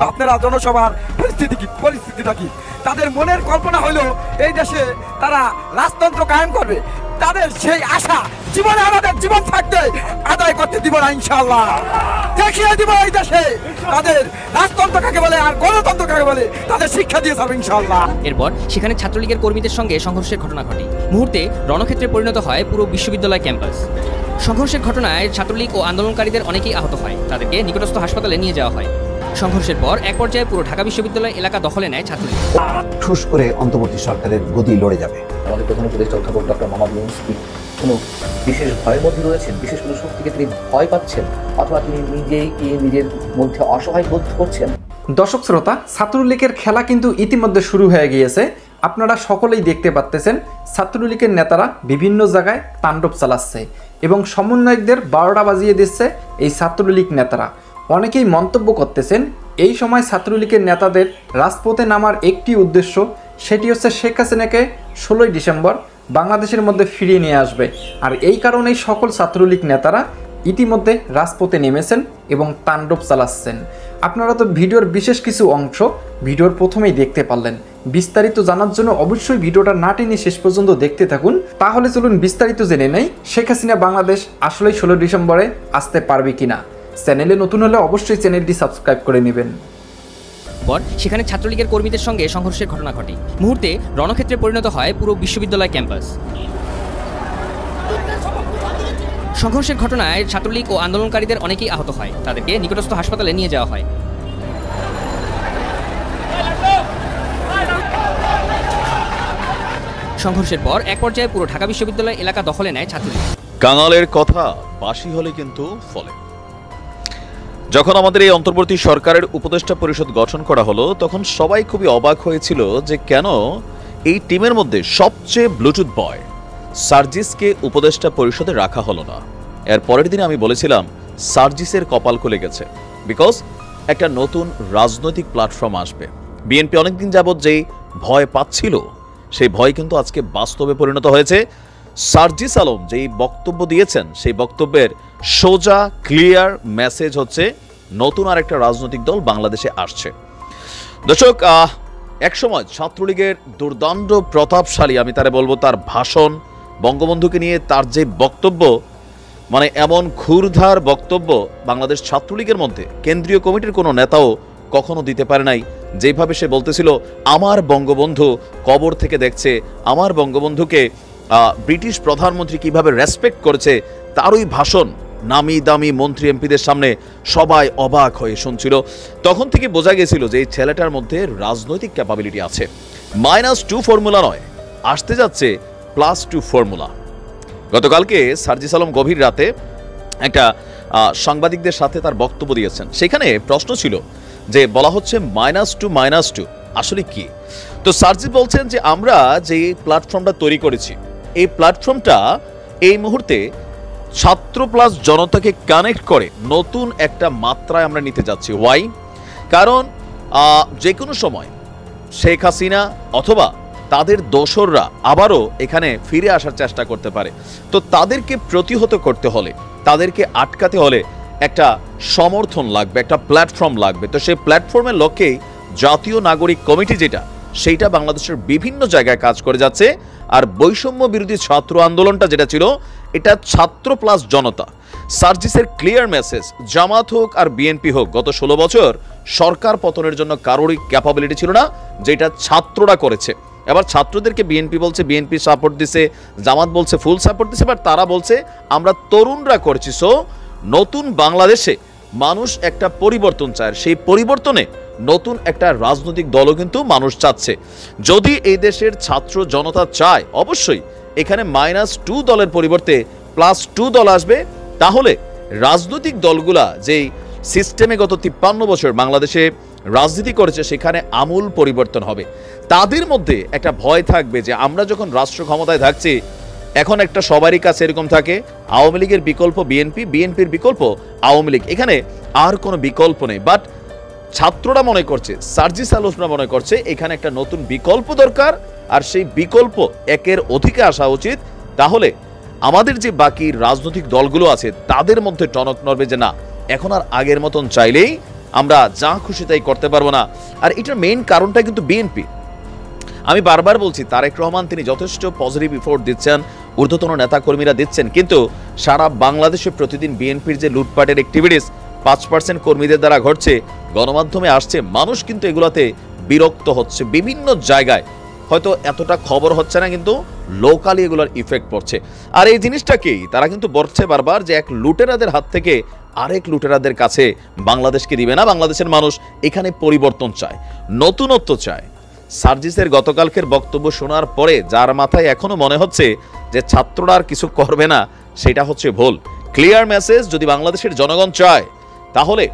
আপনারা জনসভার পরিস্থিতিটা কি? তাদের মনের কল্পনা হলো এই দেশে তারা রাজতন্ত্র কায়েম করবে। তাদের সেই আশা জীবনে আমাদের জীবন থাকতে আদায় করতে দিব না ইনশাআল্লাহ। দেখিয়ে দিব এই দেশে তাদের রাজতন্ত্র কাকে বলে আর গণতন্ত্র কাকে বলে, তাদের শিক্ষা দিয়ে যাবে ইনশাআল্লাহ। এরপর সেখানে ছাত্রলীগের কর্মীদের সঙ্গে সংঘর্ষের ঘটনা ঘটে। মুহূর্তে রণক্ষেত্রে পরিণত হয় পুরো বিশ্ববিদ্যালয় ক্যাম্পাস। সংঘর্ষের ঘটনায় ছাত্রলীগ ও আন্দোলনকারীদের অনেকেই আহত হয়, তাদেরকে নিকটস্থ হাসপাতালে নিয়ে যাওয়া হয়। সংঘর্ষের পর এক পর্যায়ে পুরো ঢাকা বিশ্ববিদ্যালয় এলাকা দখলে নেয় ছাত্রলীগ। ঠুস করে অন্তর্বর্তী সরকারের গদি লড়ে যাবে। আমাদের প্রধান উপদেষ্টা অধ্যাপক ডক্টর মোহাম্মদ ইউনূস কি কোনো বিশেষ ভয়ের মধ্যে রয়েছেন, বিশেষ কোনো শক্তিকে তিনি ভয় পাচ্ছেন, অথবা তিনি নিজেই কি নিজের মধ্যে অসহায় বোধ করছেন? দর্শক শ্রোতা, ছাত্রলীগের খেলা কিন্তু ইতিমধ্যে শুরু হয়ে গিয়েছে। আপনারা সকলেই দেখতে পাচ্ছেন ছাত্রলীগের নেতারা বিভিন্ন জায়গায় তাণ্ডব চালাচ্ছে এবং সমন্বয়কদের 12টা বাজিয়ে দিচ্ছে এই ছাত্রলীগ নেতারা। অনেকেই মন্তব্য করতেছেন এই সময় ছাত্রলীগের নেতাদের রাজপথে নামার একটি উদ্দেশ্য, সেটি হচ্ছে শেখ হাসিনাকে 16ই ডিসেম্বর বাংলাদেশের মধ্যে ফিরিয়ে নিয়ে আসবে। আর এই কারণেই সকল ছাত্রলীগ নেতারা ইতিমধ্যে রাজপথে নেমেছেন এবং তাণ্ডব চালাচ্ছেন। আপনারা তো ভিডিওর বিশেষ কিছু অংশ ভিডিওর প্রথমেই দেখতে পারলেন। বিস্তারিত জানার জন্য অবশ্যই ভিডিওটা না টেনে শেষ পর্যন্ত দেখতে থাকুন। তাহলে চলুন বিস্তারিত জেনে নেই শেখ হাসিনা বাংলাদেশ আসলেই 16 ডিসেম্বরে আসতে পারবে কিনা। চ্যানেলে নতুন হলে অবশ্যই চ্যানেলটি সাবস্ক্রাইব করে নেবেন। পর সেখানে ছাত্রলীগের কর্মীদের সঙ্গে সংঘর্ষের ঘটনা ঘটে। মুহূর্তে রণক্ষেত্রে পরিণত হয় পুরো বিশ্ববিদ্যালয় ক্যাম্পাস। সংঘর্ষের ঘটনায় ছাত্রলীগ ও আন্দোলনকারীদের অনেকেই আহত হয়, তাদেরকে নিকটস্থ হাসপাতালে নিয়ে যাওয়া হয়। সংঘর্ষের পর এক পর্যায়ে পুরো ঢাকা বিশ্ববিদ্যালয় এলাকা দখলে নেয় ছাত্রলীগ। কাঙালের কথা বাসি হলে কিন্তু ফলে। যখন আমাদের এই অন্তর্বর্তী সরকারের উপদেষ্টা পরিষদ গঠন করা হলো, তখন সবাই খুবই অবাক হয়েছিল যে কেন এই টিমের মধ্যে সবচেয়ে ব্লুটুথ বয় সার্জিসকে উপদেষ্টা পরিষদে রাখা হলো না। এর পরের দিনে আমি বলেছিলাম সার্জিসের কপাল খুলে গেছে, বিকজ একটা নতুন রাজনৈতিক প্ল্যাটফর্ম আসবে। বিএনপি অনেকদিন যাবৎ যেই ভয় পাচ্ছিল, সেই ভয় কিন্তু আজকে বাস্তবে পরিণত হয়েছে। সার্জিস আলম যেই বক্তব্য দিয়েছেন, সেই বক্তব্যের সোজা ক্লিয়ার মেসেজ হচ্ছে নতুন আর একটা রাজনৈতিক দল বাংলাদেশে আসছে। দর্শক, একসময় ছাত্রলীগের দুর্দান্ত প্রতাপশালী, আমি তারে বলবো, তার ভাষণ, বঙ্গবন্ধুকে নিয়ে তার যে বক্তব্য, মানে এমন ক্ষুরধার বক্তব্য বাংলাদেশ ছাত্রলীগের মধ্যে কেন্দ্রীয় কমিটির কোনো নেতাও কখনো দিতে পারে নাই। যেভাবে সে বলতেছিল আমার বঙ্গবন্ধু কবর থেকে দেখছে, আমার বঙ্গবন্ধুকে ব্রিটিশ প্রধানমন্ত্রী কিভাবে রেসপেক্ট করেছে, তারই ভাষণ নামি দামি মন্ত্রী এমপিদের সামনে সবাই অবাক হয়ে শুনছিল। তখন থেকে বোঝা গেছিল যে এই ছেলেটার মধ্যে রাজনৈতিক ক্যাপাবিলিটি আছে। -2 ফর্মুলা নয়, আসতে যাচ্ছে +2 ফর্মুলা। গতকালকে সার্জিস আলম গভীর রাতে একটা সাংবাদিকদের সাথে তার বক্তব্য দিয়েছেন। সেখানে প্রশ্ন ছিল যে বলা হচ্ছে -2 আসলে কি? তো সার্জিস বলছেন যে আমরা যে প্ল্যাটফর্মটা তৈরি করেছি, এই প্ল্যাটফর্মটা এই মুহূর্তে ছাত্র প্লাস জনতাকে কানেক্ট করে নতুন একটা মাত্রায় আমরা নিতে যাচ্ছি। ওয়াই? কারণ যে কোনো সময় শেখ হাসিনা অথবা তাদের দোসররা আবারও এখানে ফিরে আসার চেষ্টা করতে পারে। তো তাদেরকে প্রতিহত করতে হলে, তাদেরকে আটকাতে হলে একটা সমর্থন লাগবে, একটা প্ল্যাটফর্ম লাগবে। তো সেই প্ল্যাটফর্মের লক্ষ্যেই জাতীয় নাগরিক কমিটি যেটা, সেইটা বাংলাদেশের বিভিন্ন জায়গায় কাজ করে যাচ্ছে। আর বৈষম্য বিরোধী ছাত্র আন্দোলনটা যেটা ছিল, এটা ছাত্র প্লাস জনতা। সার্জিসের ক্লিয়ার মেসেজ, জামাত হোক আর বিএনপি হোক, গত 16 বছর সরকার পতনের জন্য কারোরই ক্যাপাবিলিটি ছিল না, যেটা ছাত্ররা করেছে। এবার ছাত্রদেরকে বিএনপি বলছে বিএনপি সাপোর্ট দিছে, জামাত বলছে ফুল সাপোর্ট দিছে, এবার তারা বলছে আমরা তরুণরা করছি। সো নতুন বাংলাদেশে মানুষ একটা পরিবর্তন চায়, সেই পরিবর্তনে নতুন একটা রাজনৈতিক দলও কিন্তু মানুষ চাচ্ছে। যদি এই দেশের ছাত্র জনতা চায়, অবশ্যই এখানে -2 দলের পরিবর্তে +2 দল আসবে। তাহলে রাজনৈতিক দলগুলা যেই সিস্টেমে গত 53 বছর বাংলাদেশে রাজনীতি করেছে, সেখানে আমূল পরিবর্তন হবে। তাদের মধ্যে একটা ভয় থাকবে যে আমরা যখন রাষ্ট্র ক্ষমতায় থাকছি, এখন একটা সবারই কাছে এরকম থাকে আওয়ামী লীগের বিকল্প বিএনপি, বিএনপির বিকল্প আওয়ামী লীগ, এখানে আর কোনো বিকল্প নেই। বাট ছাত্ররা মনে করছে, সার্জিস আলমরা মনে করছে এখানে একটা নতুন বিকল্প দরকার, আর সেই বিকল্প একের অধিকে আসা উচিত। তাহলে আমাদের যে বাকি রাজনৈতিক দলগুলো আছে তাদের মধ্যে টনক নড়বে যে না, এখন আর আগের মতন চাইলেই আমরা যা খুশি তাই করতে পারবো না। আর এটার মেইন কারণটা কিন্তু বিএনপি। আমি বারবার বলছি, তারেক রহমান তিনি যথেষ্ট পজিটিভ ইফোর্ট দিচ্ছেন, ঊর্ধ্বতন নেতাকর্মীরা দিচ্ছেন, কিন্তু সারা বাংলাদেশে প্রতিদিন বিএনপির যে লুটপাটের অ্যাক্টিভিটিস 5% কর্মীদের দ্বারা ঘটছে, গণমাধ্যমে আসছে, মানুষ কিন্তু এগুলাতে বিরক্ত হচ্ছে। বিভিন্ন জায়গায় হয়তো এতটা খবর হচ্ছে না, কিন্তু লোকালি এগুলোর ইফেক্ট পড়ছে। আর এই জিনিসটাকেই তারা কিন্তু বলছে বারবার যে এক লুটেরাদের হাত থেকে আরেক লুটেরাদের কাছে বাংলাদেশকে দিবে না। বাংলাদেশের মানুষ এখানে পরিবর্তন চায়, নতুনত্ব চায়। সার্জিসের গতকালকের বক্তব্য শোনার পরে যার মাথায় এখনো মনে হচ্ছে যে ছাত্ররা আর কিছু করবে না, সেটা হচ্ছে ভুল। ক্লিয়ার মেসেজ, যদি বাংলাদেশের জনগণ চায়, তাহলে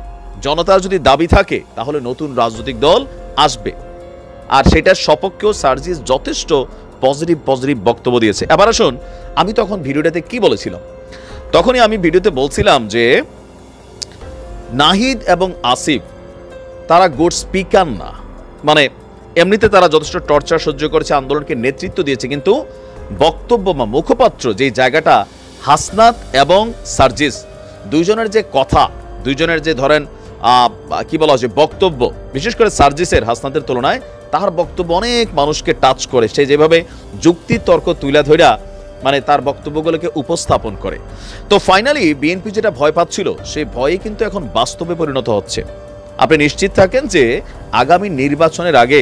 জনতার যদি দাবি থাকে, তাহলে নতুন রাজনৈতিক দল আসবে। আর সেটার সপক্ষেও সার্জিস যথেষ্ট পজিটিভ বক্তব্য দিয়েছে। এবার আসুন, আমি তখন ভিডিওটাতে কি বলেছিলাম। তখনই আমি ভিডিওতে বলছিলাম যে নাহিদ এবং আসিফ তারা গুড স্পিকার না, মানে এমনিতে তারা যথেষ্ট টর্চার সহ্য করেছে, আন্দোলনকে নেতৃত্ব দিয়েছে, কিন্তু বক্তব্য বা মুখপাত্র যে জায়গাটা, হাসনাত এবং সার্জিস দুইজনের যে কথা, দুইজনের যে ধরেন কি বলা হচ্ছে বক্তব্য, বিশেষ করে সার্জিসের হাসনাতের তুলনায় তার বক্তব্য অনেক মানুষকে টাচ করে। সে যেভাবে যুক্তি তর্ক তুলে ধরা, মানে তার বক্তব্যগুলোকে উপস্থাপন করে। তো ফাইনালি বিএনপি যেটা ভয় পাচ্ছিল, সেই ভয়ে কিন্তু এখন বাস্তবে পরিণত হচ্ছে। আপনি নিশ্চিত থাকেন যে আগামী নির্বাচনের আগে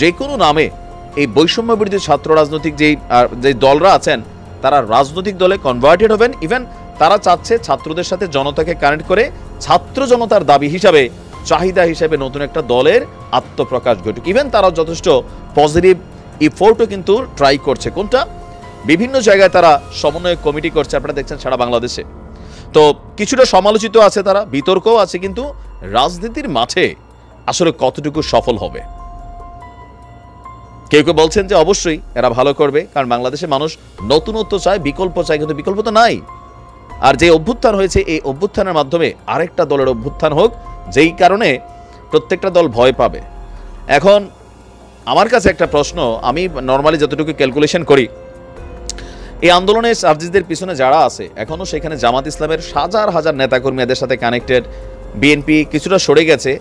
যে কোনো নামে এই বৈষম্য বিরোধী ছাত্র রাজনৈতিক যে দলরা আছেন, তারা রাজনৈতিক দলে কনভার্টেড হবেন। ইভেন তারা চাচ্ছে ছাত্রদের সাথে জনতাকে কানেক্ট করে ছাত্র জনতার দাবি হিসাবে, চাহিদা হিসাবে নতুন একটা দলের আত্মপ্রকাশ ঘটুক। ইভেন তারা যথেষ্ট পজিটিভ ইফোর্টও কিন্তু ট্রাই করছে। কোনটা? বিভিন্ন জায়গায় তারা সমন্বয় কমিটি করছে, আপনারা দেখছেন সারা বাংলাদেশে। তো কিছুটা সমালোচিত আছে, তারা বিতর্কও আছে, কিন্তু রাজনীতির মাঠে আসলে কতটুকু সফল হবে? কেউ কেউ বলছেন যে অবশ্যই এরা ভালো করবে, কারণ বাংলাদেশের মানুষ নতুনত্ব চায়, বিকল্প চায়, কিন্তু বিকল্প তো নাই। আর যে অভ্যুত্থান হয়েছে, এই অভ্যুত্থানের মাধ্যমে আরেকটা দলের অভ্যুত্থান হোক, যেই কারণে প্রত্যেকটা দল ভয় পাবে। এখন আমার কাছে একটা প্রশ্ন, আমি নর্মালি যতটুকু ক্যালকুলেশন করি, এই আন্দোলনে সার্জিসদের পিছনে যারা আছে, এখনো সেখানে জামাত ইসলামের হাজার হাজার নেতাকর্মী এদের সাথে কানেক্টেড, বিএনপি কিছুটা সরে গেছে,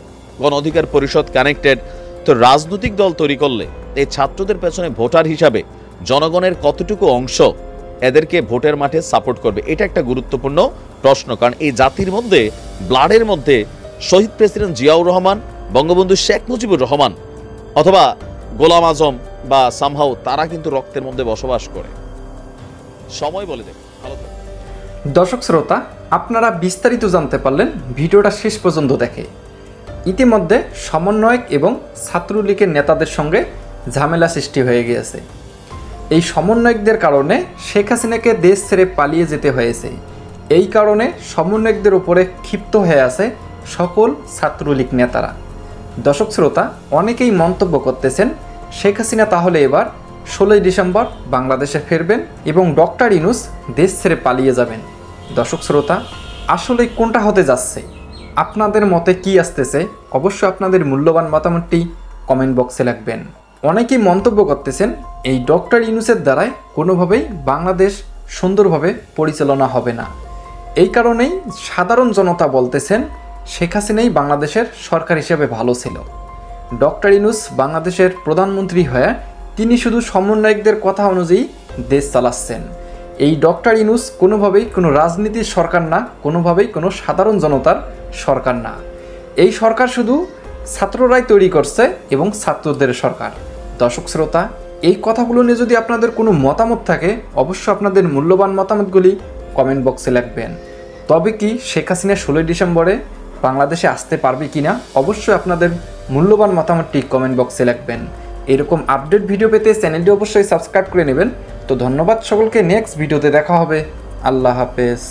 গণ অধিকার পরিষদ কানেক্টেড। তো রাজনৈতিক দল তৈরি করলে এই ছাত্রদের পেছনে ভোটার হিসাবে জনগণের কতটুকু অংশ এদেরকে ভোটের মাঠে সাপোর্ট করবে, এটা একটা গুরুত্বপূর্ণ প্রশ্ন। কারণ এই জাতির মধ্যে, ব্লাডের মধ্যে শহীদ প্রেসিডেন্ট জিয়াউর রহমান, বঙ্গবন্ধু শেখ মুজিবুর রহমান অথবা গোলাম আজম বা সামহাউ, তারা কিন্তু রক্তের মধ্যে বসবাস করে। সময় বলে দেবে। ভালো থাকবে। দর্শক শ্রোতা, আপনারা বিস্তারিত জানতে পারলেন ভিডিওটা শেষ পর্যন্ত দেখে। ইতিমধ্যে সমন্বয়ক এবং ছাত্রলীগের নেতাদের সঙ্গে ঝামেলা সৃষ্টি হয়ে গিয়েছে। এই সমন্বয়কদের কারণে শেখ হাসিনাকে দেশ ছেড়ে পালিয়ে যেতে হয়েছে। এই কারণে সমন্বয়কদের উপরে ক্ষিপ্ত হয়ে আছে সকল ছাত্রলীগ নেতারা। দর্শক শ্রোতা, অনেকেই মন্তব্য করতেছেন শেখ হাসিনা তাহলে এবার 16ই ডিসেম্বর বাংলাদেশে ফিরবেন এবং ডক্টর ইউনূস দেশ ছেড়ে পালিয়ে যাবেন। দর্শক শ্রোতা, আসলে কোনটা হতে যাচ্ছে? আপনাদের মতে কি আসতেছে? অবশ্যই আপনাদের মূল্যবান মতামতটি কমেন্ট বক্সে লিখবেন। অনেকেই মন্তব্য করতেছেন এই ডক্টর ইউনূসের দ্বারাই কোনোভাবেই বাংলাদেশ সুন্দরভাবে পরিচালনা হবে না। এই কারণেই সাধারণ জনতা বলতেছেন শেখ হাসিনাই বাংলাদেশের সরকার হিসেবে ভালো ছিল। ডক্টর ইউনূস বাংলাদেশের প্রধানমন্ত্রী হয়ে তিনি শুধু সমন্বয়কদের কথা অনুযায়ী দেশ চালাচ্ছেন। এই ডক্টর ইউনূস কোনোভাবেই কোনো রাজনীতির সরকার না, কোনোভাবেই কোনো সাধারণ জনতার সরকার না। এই সরকার শুধু ছাত্ররাই তৈরি করছে এবং ছাত্রদের সরকার। দর্শক শ্রোতা, এই কথাগুলো নিয়ে যদি আপনাদের কোনো মতামত থাকে, অবশ্যই আপনাদের মূল্যবান মতামতগুলি কমেন্ট বক্সে লিখবেন। তবে কি শেখ হাসিনা 16ই ডিসেম্বরে বাংলাদেশে আসতে পারবে কিনা, অবশ্যই আপনাদের মূল্যবান মতামতটি কমেন্ট বক্সে লিখবেন। এরকম আপডেট ভিডিও পেতে চ্যানেলটি অবশ্যই সাবস্ক্রাইব করে নেবেন। তো ধন্যবাদ সকলকে, নেক্সট ভিডিওতে দেখা হবে। আল্লাহ হাফেজ।